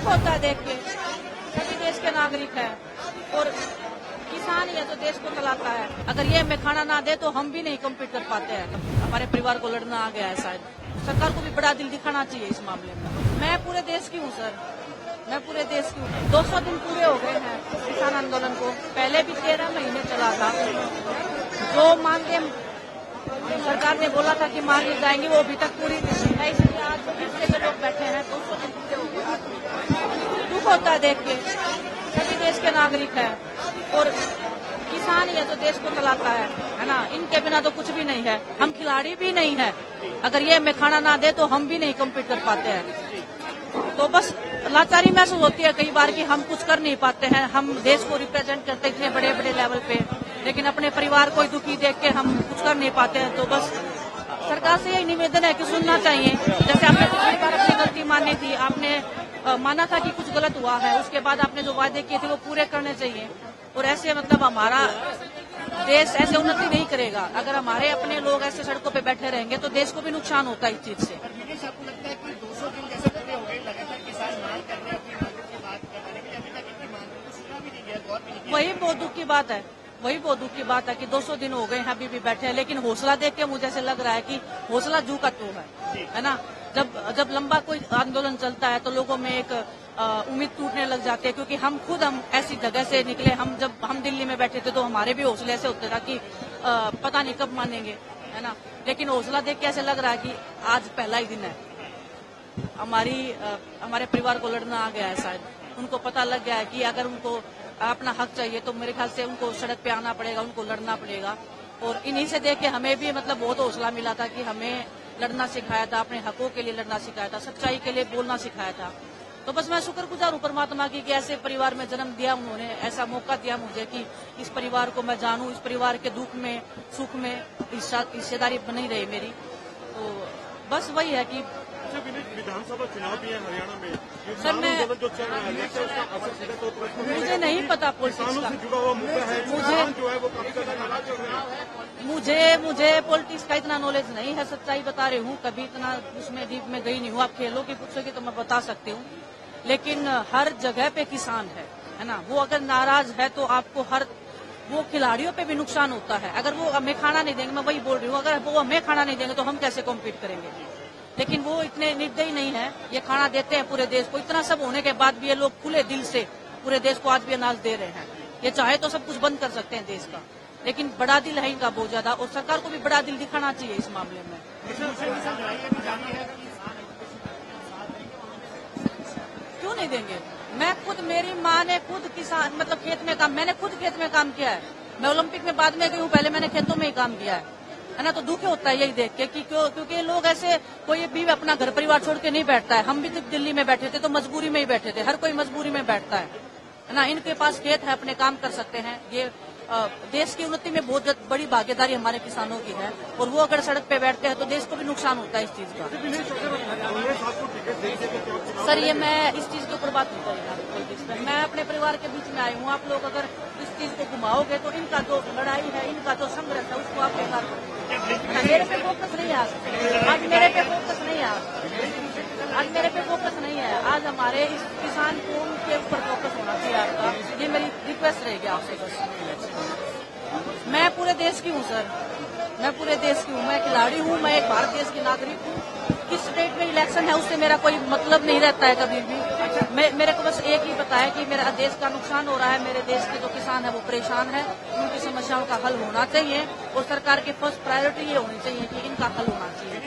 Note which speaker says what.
Speaker 1: होता है देख के, सभी देश के नागरिक हैं और किसान ही है जो देश को चलाता है। अगर ये हमें खाना ना दे तो हम भी नहीं कम्पीट कर पाते हैं। हमारे परिवार को लड़ना आ गया है शायद। सरकार को भी बड़ा दिल दिखाना चाहिए इस मामले में। मैं पूरे देश की हूँ सर, मैं पूरे देश की हूँ। 200 दिन पूरे हो गए हैं किसान आंदोलन को। पहले भी 13 महीने चला था। जो मांगे सरकार ने बोला था कि मांगे जाएंगी, वो अभी तक पूरी नहीं है। इसलिए आज जो हिस्से में लोग बैठे हैं 200 दिन पूरे हो गए। दुख होता है देख के, सभी देश के नागरिक हैं और किसान ही है जो देश को चलाता है ना। इनके बिना तो कुछ भी नहीं है। हम खिलाड़ी भी नहीं है। अगर ये हमें खाना ना दे तो हम भी नहीं कम्पीट कर पाते हैं। तो बस लाचारी महसूस होती है कई बार कि हम कुछ कर नहीं पाते हैं। हम देश को रिप्रेजेंट करते इतने बड़े बड़े लेवल पे, लेकिन अपने परिवार को दुखी देख के हम कुछ कर नहीं पाते हैं। तो बस सरकार से यही निवेदन है कि सुनना चाहिए। जैसे आपने पिछली बार अपनी गलती मानी थी, आपने माना था कि कुछ गलत हुआ है, उसके बाद आपने जो वादे किए थे वो पूरे करने चाहिए। और ऐसे मतलब हमारा देश ऐसे उन्नति नहीं करेगा। अगर हमारे अपने लोग ऐसे सड़कों पे बैठे रहेंगे तो देश को भी नुकसान होता है इस चीज से।
Speaker 2: आपको लगता है कि 200 दिन जैसे पूरे हो गए, लगातार किसान मांग कर रहे हैं अपनी मांगों की बात करने के लिए, अभी तक इनकी मांगों को सुना भी नहीं गया, गौर भी नहीं किया।
Speaker 1: वही बहुत दुख की बात है, वही बहुत दुख की बात है कि 200 दिन हो गए हैं अभी भी बैठे हैं। लेकिन हौसला देख के मुझे ऐसे लग रहा है कि हौसला जू का तो है ना। जब लंबा कोई आंदोलन चलता है तो लोगों में एक उम्मीद टूटने लग जाती है। क्योंकि हम ऐसी जगह से निकले। जब हम दिल्ली में बैठे थे तो हमारे भी हौसले ऐसे होते था कि पता नहीं कब मानेंगे, है ना। लेकिन हौसला देख के ऐसे लग रहा है कि आज पहला ही दिन है। हमारे परिवार को लड़ना आ गया है शायद। उनको पता लग गया है कि अगर उनको अपना हक चाहिए तो मेरे ख्याल से उनको सड़क पे आना पड़ेगा, उनको लड़ना पड़ेगा। और इन्हीं से देख के हमें भी मतलब बहुत हौसला मिला था कि हमें लड़ना सिखाया था, अपने हकों के लिए लड़ना सिखाया था, सच्चाई के लिए बोलना सिखाया था। तो बस मैं शुक्रगुजार हूँ परमात्मा की कि ऐसे परिवार में जन्म दिया उन्होंने, ऐसा मौका दिया मुझे कि इस परिवार को मैं जानूं, इस परिवार के दुख में सुख में हिस्सेदारी बनी रही मेरी। तो बस वही है कि
Speaker 3: विधानसभा चुनाव भी है हरियाणा में।
Speaker 1: सर मैं
Speaker 3: जो चल रहा है उसका असर सीधा तौर पर
Speaker 1: मुझे नहीं पता पॉलिटिक्स
Speaker 3: किसानों
Speaker 1: का।
Speaker 3: से जुड़ा हुआ मुद्दा है। किसान जो है वो काफी ज्यादा नाराज हो रहे हैं।
Speaker 1: मुझे पॉलिटिक्स का इतना नॉलेज नहीं है, सच्चाई बता रही हूँ। कभी इतना उसमें डीप में गई नहीं हूँ। आप खेलों की पूछोगे तो मैं बता सकती हूँ। लेकिन हर जगह पे किसान है ना। वो अगर नाराज है तो आपको वो खिलाड़ियों पे भी नुकसान होता है। अगर वो हमें खाना नहीं देंगे, मैं वही बोल रही हूँ, अगर वो हमें खाना नहीं देंगे तो हम कैसे कॉम्पीट करेंगे। लेकिन वो इतने निर्दयी नहीं है। ये खाना देते हैं पूरे देश को। इतना सब होने के बाद भी ये लोग खुले दिल से पूरे देश को आज भी अनाज दे रहे हैं। ये चाहे तो सब कुछ बंद कर सकते हैं देश का, लेकिन बड़ा दिल है इनका बहुत ज्यादा। और सरकार को भी बड़ा दिल दिखाना चाहिए इस मामले में। क्यों नहीं देंगे? मैं खुद, मेरी माँ ने खुद किसान मतलब खेत में काम, मैंने खुद खेत में काम किया है। मैं ओलंपिक में बाद में गई हूँ, पहले मैंने खेतों में ही काम किया है ना। तो दुख होता है यही देख के कि क्योंकि लोग ऐसे, कोई भी अपना घर परिवार छोड़ के नहीं बैठता है। हम भी जब दिल्ली में बैठे थे तो मजबूरी में ही बैठे थे। हर कोई मजबूरी में बैठता है ना। इनके पास खेत है, अपने काम कर सकते हैं। ये देश की उन्नति में बहुत बड़ी भागीदारी हमारे किसानों की है। और वो अगर सड़क पे बैठते हैं तो देश को भी नुकसान होता है इस चीज का। सर ये मैं इस चीज के ऊपर बात नहीं करूँगा। मैं अपने परिवार के बीच में आई हूँ। आप लोग अगर इस चीज को घुमाओगे तो इनका जो लड़ाई है, इनका जो संघर्ष है, उसको आप बेकार करोगे। मेरे पे फोकस नहीं है आज मेरे पे फोकस नहीं है आज मेरे पे फोकस नहीं है। आज हमारे इस किसान को के ऊपर फोकस होना चाहिए आपका। ये मेरी रिक्वेस्ट रहेगी आपसे बस। मैं पूरे देश की हूँ सर, मैं पूरे देश की हूँ। मैं खिलाड़ी हूँ, मैं एक भारत देश की नागरिक हूँ। किस स्टेट में इलेक्शन है उससे मेरा कोई मतलब नहीं रहता है कभी भी। मेरे को बस एक ही पता है कि मेरा देश का नुकसान हो रहा है। मेरे देश के जो किसान है वो परेशान है। उनकी समस्याओं का हल होना चाहिए और सरकार की फर्स्ट प्रायोरिटी ये होनी चाहिए कि इनका हल होना चाहिए।